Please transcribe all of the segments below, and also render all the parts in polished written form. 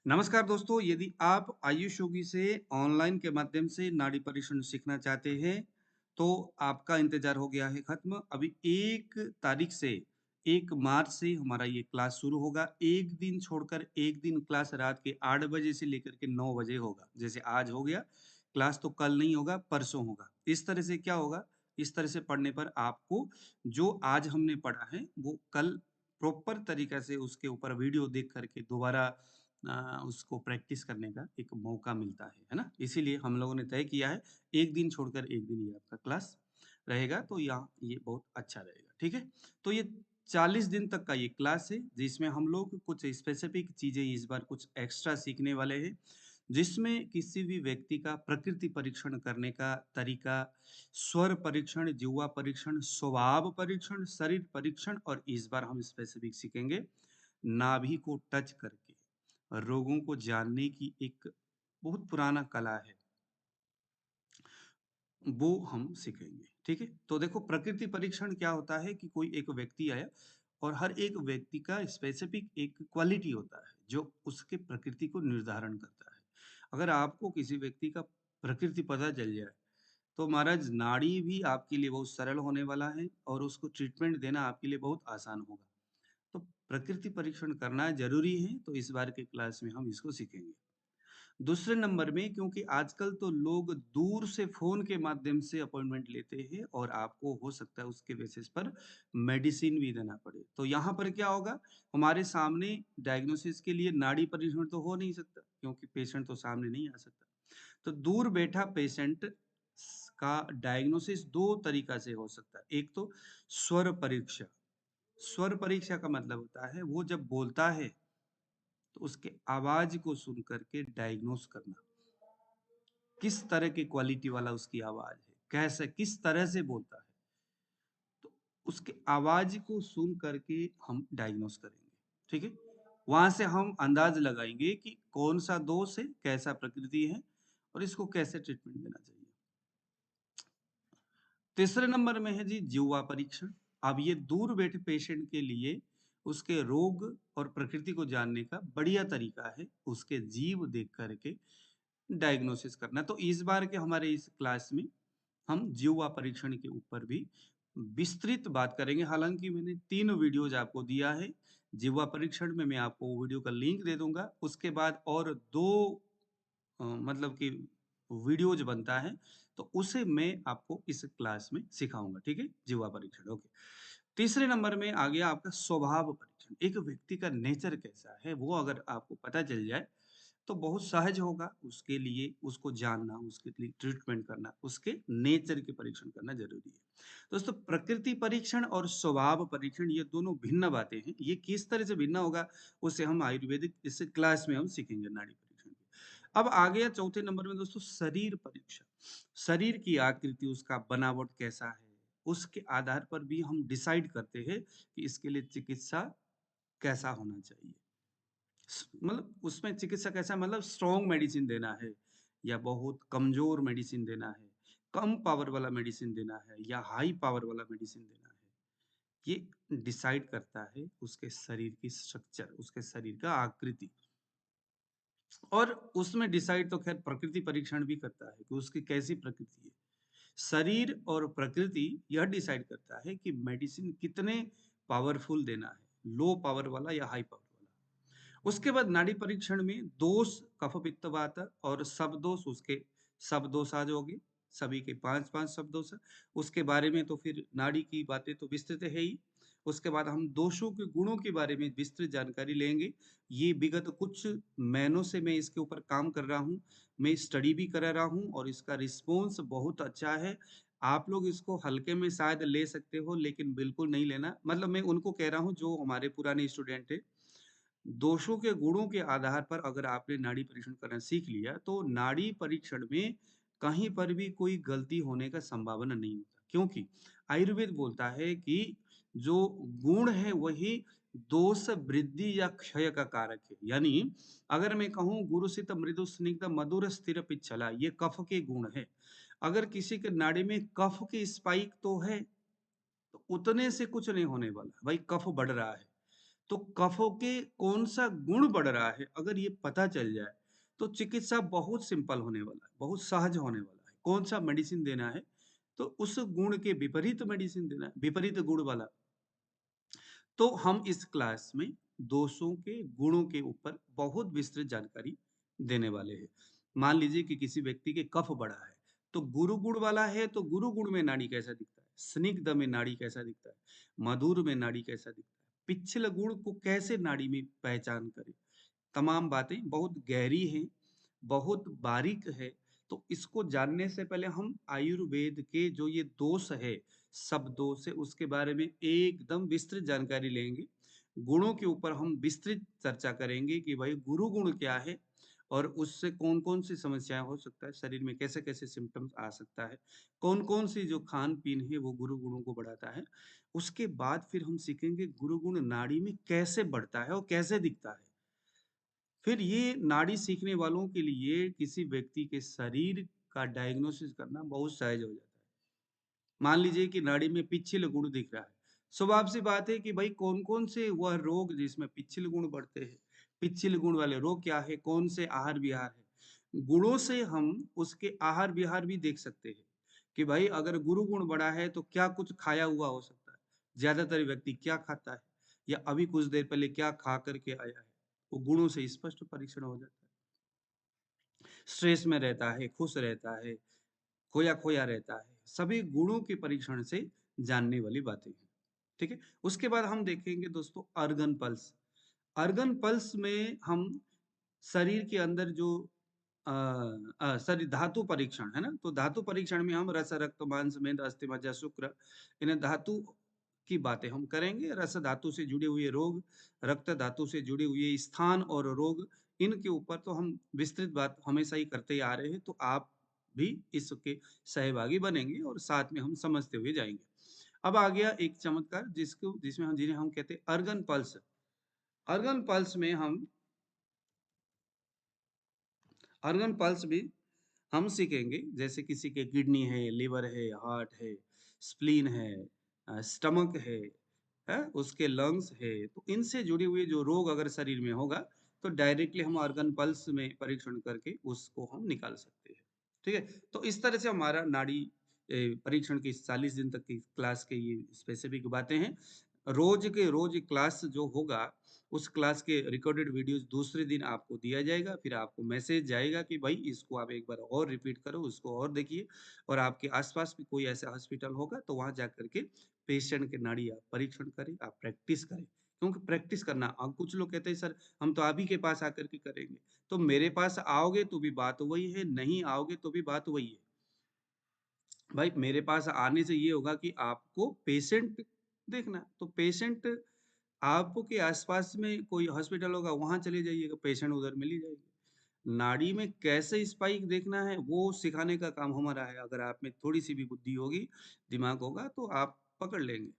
नमस्कार दोस्तों, यदि आप आयुष योगी से ऑनलाइन के माध्यम से नाड़ी परीक्षण सीखना चाहते हैं, तो आपका इंतजार हो गया है खत्म। अभी 1 तारीख से 1 मार्च से हमारा ये क्लास शुरू होगा। 1 दिन छोड़कर 1 दिन क्लास रात के 8 बजे से लेकर के 9 बजे होगा। जैसे आज हो गया, क्लास तो कल नहीं होगा, परसों होगा। इस तरह से क्या होगा, इस तरह से पढ़ने पर आपको जो आज हमने पढ़ा है, वो कल प्रॉपर तरीक़ा से उसके ऊपर वीडियो देख कर के दोबारा उसको प्रैक्टिस करने का एक मौका मिलता है ना? इसीलिए हम लोगों ने तय किया है 1 दिन छोड़कर 1 दिन ये आपका क्लास रहेगा, तो यहाँ ये बहुत अच्छा रहेगा, ठीक है? तो ये 40 दिन तक का ये क्लास है, जिसमें हम लोग कुछ स्पेसिफिक चीज़ें इस बार कुछ एक्स्ट्रा सीखने वाले हैं, जिसमें किसी भी व्यक्ति का प्रकृति परीक्षण करने का तरीका, स्वर परीक्षण, जिह्वा परीक्षण, स्वभाव परीक्षण, शरीर परीक्षण और इस बार हम स्पेसिफिक सीखेंगे नाभि को टच करके रोगों को जानने की एक बहुत पुराना कला है, वो हम सीखेंगे, ठीक है? तो देखो प्रकृति परीक्षण क्या होता है कि कोई एक व्यक्ति आया और हर एक व्यक्ति का स्पेसिफिक एक क्वालिटी होता है, जो उसके प्रकृति को निर्धारण करता है। अगर आपको किसी व्यक्ति का प्रकृति पता चल जाए, तो महाराज नाड़ी भी आपके लिए बहुत सरल होने वाला है और उसको ट्रीटमेंट देना आपके लिए बहुत आसान होगा। तो प्रकृति परीक्षण करना ज़रूरी है, तो इस बार के क्लास में हम इसको सीखेंगे। दूसरे नंबर में क्योंकि आजकल तो लोग दूर से फ़ोन के माध्यम से अपॉइंटमेंट लेते हैं और आपको हो सकता है उसके बेसिस पर मेडिसिन भी देना पड़े। तो यहाँ पर क्या होगा, हमारे सामने डायग्नोसिस के लिए नाड़ी परीक्षण तो हो नहीं सकता क्योंकि पेशेंट तो सामने नहीं आ सकता। तो दूर बैठा पेशेंट का डायग्नोसिस 2 तरीका से हो सकता है। एक तो स्वर परीक्षा। स्वर परीक्षा का मतलब होता है वो जब बोलता है तो उसके आवाज़ को सुन कर के डायग्नोस करना। किस तरह की क्वालिटी वाला उसकी आवाज़ है, कैसे किस तरह से बोलता है, तो उसके आवाज़ को सुन करके हम डायग्नोस करेंगे, ठीक है? वहाँ से हम अंदाज़ लगाएँगे कि कौन-सा दोष है, कैसा प्रकृति है और इसको कैसे ट्रीटमेंट देना चाहिए। तीसरे नंबर में है जी जिह्वा परीक्षण। अब ये दूर बैठे पेशेंट के लिए उसके रोग और प्रकृति को जानने का बढ़िया तरीका है, उसके जीभ देख कर के डायग्नोसिस करना। तो इस बार के हमारे इस क्लास में हम जिह्वा परीक्षण के ऊपर भी विस्तृत बात करेंगे। हालाँकि मैंने 3 वीडियोज़ आपको दिया है। जिह्वा परीक्षण में मैं आपको वो वीडियो का लिंक दे दूँगा। उसके बाद और 2 मतलब कि वीडियोज़ बनता है, तो उसे मैं आपको इस क्लास में सिखाऊँगा, ठीक है? जिह्वा परीक्षण, ओके। तीसरे नंबर में आ गया आपका स्वभाव परीक्षण। एक व्यक्ति का नेचर कैसा है, वो अगर आपको पता चल जाए, तो बहुत सहज होगा उसके लिए उसको जानना, उसके लिए ट्रीटमेंट करना, उसके नेचर के परीक्षण करना ज़रूरी है। दोस्तों प्रकृति परीक्षण और स्वभाव परीक्षण ये दोनों भिन्न बातें हैं। ये किस तरह से भिन्न होगा, उसे हम आयुर्वेदिक इस क्लास में हम सीखेंगे नाड़ी परीक्षण की। अब आ गया चौथे नंबर में दोस्तों शरीर परीक्षण। शरीर की आकृति, उसका बनावट कैसा है, उसके आधार पर भी हम डिसाइड करते हैं कि इसके लिए चिकित्सा कैसा होना चाहिए। मतलब उसमें चिकित्सा कैसा मतलब स्ट्रॉन्ग मेडिसिन देना है या बहुत कमजोर मेडिसिन देना है, कम पावर वाला मेडिसिन देना है या हाई पावर वाला मेडिसिन देना है, ये डिसाइड करता है उसके शरीर की स्ट्रक्चर, उसके शरीर का आकृति। और उसमें डिसाइड तो खैर प्रकृति परीक्षण भी करता है कि उसकी कैसी प्रकृति है। शरीर और प्रकृति यह डिसाइड करता है कि मेडिसिन कितने पावरफुल देना है, लो पावर वाला या हाई पावर वाला। उसके बाद नाड़ी परीक्षण में दोष, कफ, पित्त, वात और शब्दोष, उसके शब्दोष आ जाओगे, सभी के 5-5 शब्दोष। उसके बारे में तो फिर नाड़ी की बातें तो विस्तृत है ही। उसके बाद हम दोषों के गुणों के बारे में विस्तृत जानकारी लेंगे। ये विगत कुछ महीनों से मैं इसके ऊपर काम कर रहा हूँ। मैं स्टडी भी कर रहा हूँ और इसका रिस्पॉन्स बहुत अच्छा है। आप लोग इसको हल्के में शायद ले सकते हो, लेकिन बिल्कुल नहीं लेना। मतलब मैं उनको कह रहा हूँ जो हमारे पुराने स्टूडेंट हैं। दोषों के गुणों के आधार पर अगर आपने नाड़ी परीक्षण करना सीख लिया, तो नाड़ी परीक्षण में कहीं पर भी कोई गलती होने का संभावना नहीं होता। क्योंकि आयुर्वेद बोलता है कि जो गुण है वही दोष वृद्धि या क्षय का कारक है। यानी अगर मैं कहूँ गुरुसित मृदु स्निग्ध मधुर स्थिर पिच्छला, ये कफ के गुण है। अगर किसी के नाड़ी में कफ की स्पाइक तो है, तो उतने से कुछ नहीं होने वाला। भाई कफ बढ़ रहा है। तो कफों के कौन-सा गुण बढ़ रहा है, अगर ये पता चल जाए, तो चिकित्सा बहुत सिंपल होने वाला है, बहुत सहज होने वाला है। कौन-सा मेडिसिन देना है, तो उस गुण के विपरीत मेडिसिन देना है, विपरीत गुण वाला। तो हम इस क्लास में दोषों के गुणों के ऊपर बहुत विस्तृत जानकारी देने वाले हैं। मान लीजिए कि किसी व्यक्ति के कफ बढ़ा है, तो गुरु गुण वाला है तो गुरु गुण में नाड़ी कैसा दिखता है, स्निग्ध में नाड़ी कैसा दिखता है, मधुर में नाड़ी कैसा दिखता है, पिच्छल गुण को कैसे नाड़ी में पहचान करें। तमाम बातें बहुत गहरी हैं, बहुत बारीक है। तो इसको जानने से पहले हम आयुर्वेद के जो ये दोष है, शब्दों से उसके बारे में एकदम विस्तृत जानकारी लेंगे। गुणों के ऊपर हम विस्तृत चर्चा करेंगे कि भाई गुरु गुण क्या है और उससे कौन-कौन सी समस्याएँ हो सकता है, शरीर में कैसे-कैसे सिम्पटम्स आ सकता है, कौन-कौन सी जो खान-पीन है वो गुरु गुणों को बढ़ाता है। उसके बाद फिर हम सीखेंगे गुरु गुण नाड़ी में कैसे बढ़ता है और कैसे दिखता है। फिर ये नाड़ी सीखने वालों के लिए किसी व्यक्ति के शरीर का डायग्नोसिस करना बहुत सहज हो जाता है। मान लीजिए कि नाड़ी में पिच्छिल गुण दिख रहा है। स्वाभाविक सी बात है कि भाई कौन-कौन से वह रोग जिसमें पिच्छिल गुण बढ़ते हैं। पिच्छिल गुण वाले रोग क्या है? कौन से आहार-विहार है? गुणों से हम उसके आहार-विहार भी देख सकते हैं कि भाई अगर गुरु गुण बढ़ा है तो क्या कुछ खाया हुआ हो सकता है। ज़्यादातर व्यक्ति क्या खाता है या अभी कुछ देर पहले क्या खा कर के आया है। वो गुणों से स्पष्ट परीक्षण हो जाता है। स्ट्रेस में रहता है, खुश रहता है, खोया-खोया रहता है। सभी गुणों के परीक्षण से जानने वाली बातें हैं। ठीक है? उसके बाद हम देखेंगे दोस्तों अर्गन पल्स। अर्गन पल्स में हम शरीर के अंदर जो सॉरी धातु परीक्षण है ना? तो धातु परीक्षण में हम रस, रक्त, मांस, मेद, अस्थि, मज्जा, शुक्र इन्हें धातु की बातें हम करेंगे। रस धातु से जुड़े हुए रोग, रक्त धातु से जुड़े हुए स्थान और रोग, इनके ऊपर तो हम विस्तृत बात हमेशा ही करते आ रहे हैं, तो आप भी इसके सहभागी बनेंगे और साथ में हम समझते हुए जाएँगे। अब आ गया एक चमत्कार जिसमें हम जिन्हें हम कहते हैं अर्गन पल्स। अर्गन पल्स में अर्गन पल्स भी हम सीखेंगे जैसे किसी के किडनी है, लिवर है, हार्ट है, स्प्लीन है, स्टमक है? उसके लंग्स है, तो इनसे जुड़ी हुई जो रोग अगर शरीर में होगा, तो डायरेक्टली हम ऑर्गन पल्स में परीक्षण करके उसको हम निकाल सकते हैं। ठीक है? तो इस तरह से हमारा नाड़ी परीक्षण की 40 दिन तक की क्लास के ये स्पेसिफिक बातें हैं। रोज के रोज क्लास जो होगा, उस क्लास के रिकॉर्डेड वीडियोज़ दूसरे दिन आपको दिया जाएगा, फिर आपको मैसेज जाएगा कि भाई इसको आप एक बार और रिपीट करो, उसको और देखिए और आपके आस-पास भी कोई ऐसा हॉस्पिटल होगा, तो वहाँ जाकर के पेशेंट के नाड़ी आप परीक्षण करें, आप प्रैक्टिस करें। क्योंकि प्रैक्टिस करना अब कुछ लोग कहते हैं सर हम तो आप ही के पास आकर के करेंगे। तो मेरे पास आओगे तो भी बात वही है, नहीं आओगे तो भी बात वही है। भाई मेरे पास आने से ये होगा कि आपको पेशेंट देखना है, तो पेशेंट आपके आस-पास में कोई हॉस्पिटल होगा, वहाँ चले जाइएगा, पेशेंट उधर मिल ही जाएगी। नाड़ी में कैसे स्पाइक देखना है, वो सिखाने का काम हमारा है। अगर आप में थोड़ी-सी भी बुद्धि होगी, दिमाग होगा, तो आप पकड़ लेंगे।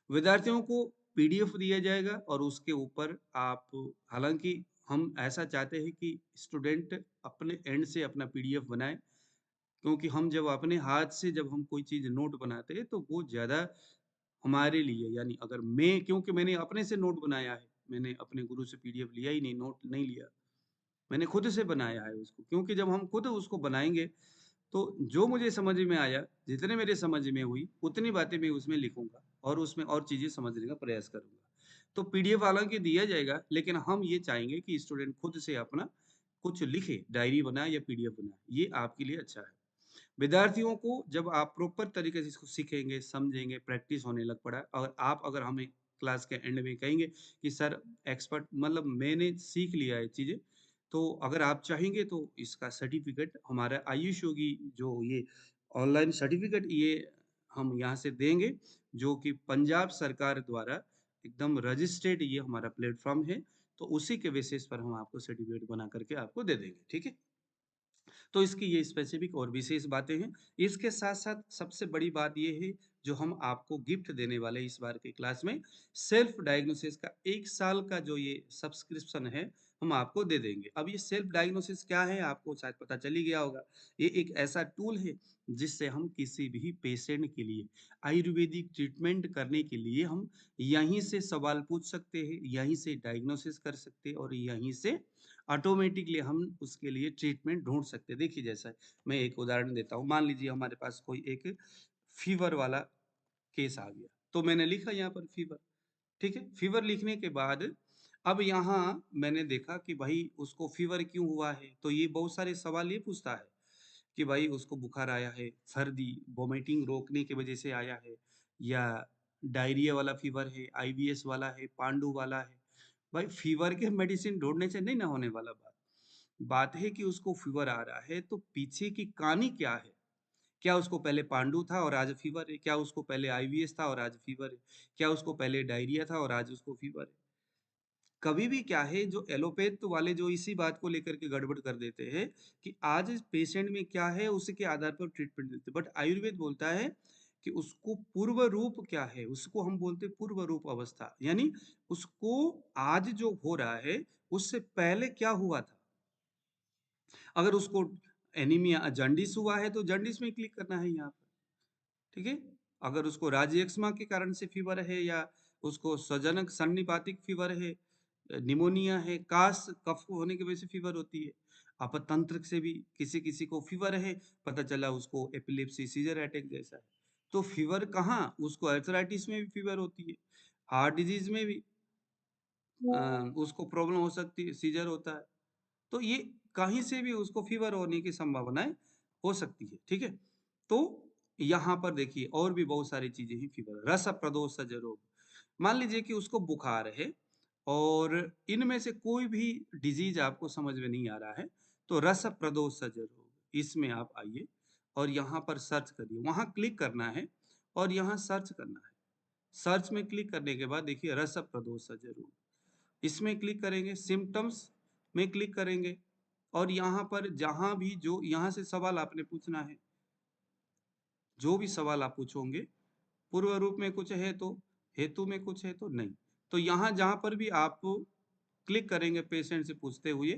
विद्यार्थियों को पीडीएफ दिया जाएगा और उसके ऊपर आप हालाँकि हम ऐसा चाहते हैं कि स्टूडेंट अपने एंड से अपना पीडीएफ बनाए, क्योंकि हम जब अपने हाथ से जब हम कोई चीज़ नोट बनाते हैं, तो वो ज़्यादा हमारे लिए यानी अगर मैं क्योंकि मैंने अपने से नोट बनाया है, मैंने अपने गुरु से पीडीएफ लिया ही नहीं, नोट नहीं लिया। मैंने खुद से बनाया है उसको, क्योंकि जब हम खुद उसको बनाएँगे, तो जो मुझे समझ में आया, जितने मेरे समझ में हुई, उतनी बातें मैं उसमें लिखूँगा और उसमें और चीज़ें समझने का प्रयास करूँगा। तो पीडीएफ हालाँकि दिया जाएगा, लेकिन हम ये चाहेंगे कि स्टूडेंट खुद से अपना कुछ लिखे, डायरी बनाए या पीडीएफ बनाए, ये आपके लिए अच्छा है। विद्यार्थियों को जब आप प्रॉपर तरीके से इसको सीखेंगे, समझेंगे, प्रैक्टिस होने लग पड़ा और आप अगर हमें क्लास के एंड में कहेंगे कि सर एक्सपर्ट मतलब मैंने सीख लिया है चीज़ें, तो अगर आप चाहेंगे तो इसका सर्टिफ़िकेट हमारा आयुष योगी जो ये ऑनलाइन सर्टिफ़िकेट ये हम यहाँ से देंगे, जो कि पंजाब सरकार द्वारा एकदम रजिस्टर्ड ये हमारा प्लेटफ़ॉर्म है, तो उसी के बेसिस पर हम आपको सर्टिफ़िकेट बना कर के आपको दे देंगे, ठीक है? तो इसकी ये स्पेसिफिक और विशेष बातें हैं। इसके साथ-साथ सबसे बड़ी बात ये है, जो हम आपको गिफ्ट देने वाले हैं इस बार की क्लास में, सेल्फ डायग्नोसिस का 1 साल का जो ये सब्सक्रिप्शन है, हम आपको दे देंगे। अब ये सेल्फ डायग्नोसिस क्या है आपको शायद पता चल ही गया होगा। ये एक ऐसा टूल है जिससे हम किसी भी पेशेंट के लिए आयुर्वेदिक ट्रीटमेंट करने के लिए हम यहीं से सवाल पूछ सकते हैं, यहीं से डायग्नोसिस कर सकते हैं और यहीं से ऑटोमेटिकली हम उसके लिए ट्रीटमेंट ढूँढ सकते हैं। देखिए जैसा मैं एक उदाहरण देता हूँ, मान लीजिए हमारे पास कोई एक फ़ीवर वाला केस आ गया, तो मैंने लिखा यहाँ पर फ़ीवर। ठीक है? फ़ीवर लिखने के बाद अब यहाँ मैंने देखा कि भाई उसको फ़ीवर क्यों हुआ है? तो ये बहुत सारे सवाल ये पूछता है कि भाई उसको बुखार आया है, सर्दी, वोमिटिंग रोकने की वज़ह से आया है या डायरिया वाला फ़ीवर है, आईबीएस वाला है, पांडु वाला है। भाई फ़ीवर के मेडिसिन ढूँढने से नहीं ना होने वाला बात। बात है कि उसको फ़ीवर आ रहा है तो पीछे की कहानी क्या है? क्या उसको पहले पांडु था और आज फ़ीवर है? क्या उसको पहले आईबीएस था और आज फ़ीवर है? क्या उसको पहले डायरिया था और आज उसको फ़ीवर है? कभी भी क्या है जो एलोपैथ वाले जो इसी बात को लेकर के गड़बड़ कर देते हैं कि आज इस पेशेंट में क्या है उसके आधार पर ट्रीटमेंट देते हैं। बट आयुर्वेद बोलता है कि उसको पूर्व रूप क्या है, उसको हम बोलते हैं पूर्व रूप अवस्था, यानी उसको आज जो हो रहा है उससे पहले क्या हुआ था। अगर उसको एनीमिया जॉन्डिस हुआ है तो जॉन्डिस में क्लिक करना है यहाँ पर। ठीक है? अगर उसको राज्य के कारण से फीवर है या उसको स्वजनक सन्निपातिक फीवर है, निमोनिया है, कास कफ होने की वजह से फीवर होती है। अपतंत्र से भी किसी-किसी को फीवर है, पता चला उसको एपिलेप्सी, सीजर अटैक जैसा है। तो फीवर कहाँ? उसको आर्थराइटिस में भी फीवर होती है, हार्ट डिजीज़ में भी उसको प्रॉब्लम हो सकती है, सीजर होता है। तो ये कहीं से भी उसको फीवर होने की संभावनाएँ हो सकती है, ठीक है? तो यहाँ पर देखिए और भी बहुत सारी चीज़ें हैं फीवर रसप्रदोषज रोग। मान लीजिए कि उसको बुखार है और इनमें से कोई भी डिज़ीज़ आपको समझ में नहीं आ रहा है, तो रसप्रदोषज रोग इसमें आप आइए और यहाँ पर सर्च करिए। वहाँ क्लिक करना है और यहाँ सर्च करना है। सर्च में क्लिक करने के बाद देखिए रसप्रदोषज रोग। इसमें क्लिक करेंगे, सिम्पटम्स में क्लिक करेंगे और यहाँ पर जहाँ भी जो यहाँ से सवाल आपने पूछना है, जो भी सवाल आप पूछोगे, पूर्व रूप में कुछ है तो, हेतु में कुछ है तो नहीं। तो यहाँ जहाँ पर भी आप क्लिक करेंगे पेशेंट से पूछते हुए,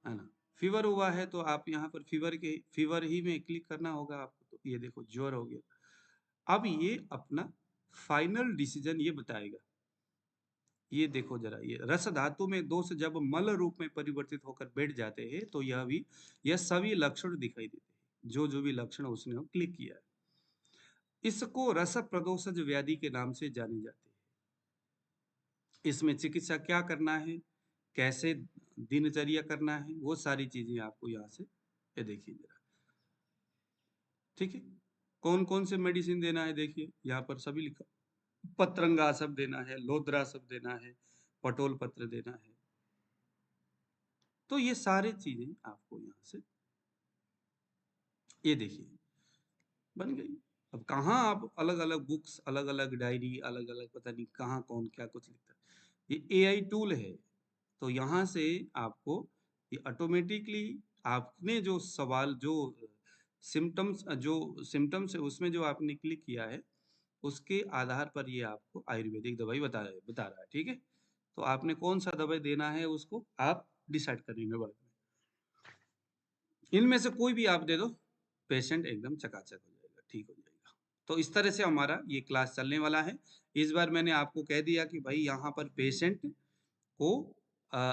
है ना? फ़ीवर हुआ है तो आप यहाँ पर फ़ीवर ही में क्लिक करना होगा आपको। तो ये देखो ज्वर हो गया। अब ये अपना फाइनल डिसीज़न ये बताएगा। ये देखो जरा ये रस धातु में दोष जब मल रूप में परिवर्तित होकर बैठ जाते हैं तो यह सभी लक्षण दिखाई देते हैं जो भी लक्षण उसने क्लिक किया है। इसको रस प्रदोषज व्याधि के नाम से जाने जाते हैं। इसमें चिकित्सा क्या करना है, कैसे दिनचर्या करना है, वो सारी चीजें आपको यहाँ से ये देखिए जरा। ठीक है, कौन कौन से मेडिसिन देना है देखिए यहाँ पर सभी लिखा। पत्रंगा सब देना है, लोद्रा सब देना है, पटोल पत्र देना है। तो ये सारी चीजें आपको यहाँ से ये देखिए बन गई। अब कहाँ आप अलग-अलग बुक्स, अलग-अलग डायरी, अलग-अलग पता नहीं कहाँ कौन क्या कुछ लिखता है। ये एआई टूल है, तो यहाँ से आपको ये ऑटोमेटिकली आपने जो सवाल जो सिम्पटम्स है उसमें जो आपने क्लिक किया है, उसके आधार पर ये आपको आयुर्वेदिक दवाई बता रहा है, ठीक है? तो आपने कौन-सा दवाई देना है उसको आप डिसाइड करेंगे बाद में। इनमें से कोई भी आप दे दो, पेशेंट एकदम चकाचक हो जाएगा, ठीक हो जाएगा। तो इस तरह से हमारा ये क्लास चलने वाला है। इस बार मैंने आपको कह दिया कि भाई यहाँ पर पेशेंट को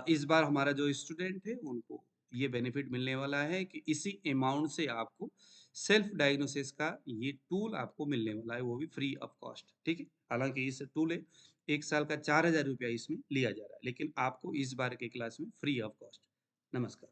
इस बार हमारा जो स्टूडेंट है उनको ये बेनिफिट मिलने वाला है कि इसी अमाउंट से आपको सेल्फ डायग्नोसिस का ये टूल आपको मिलने वाला है, वो भी फ्री ऑफ कॉस्ट, ठीक है? हालाँकि इस टूल है 1 साल का ₹4000 इसमें लिया जा रहा है, लेकिन आपको इस बार के क्लास में फ्री ऑफ कॉस्ट। नमस्कार।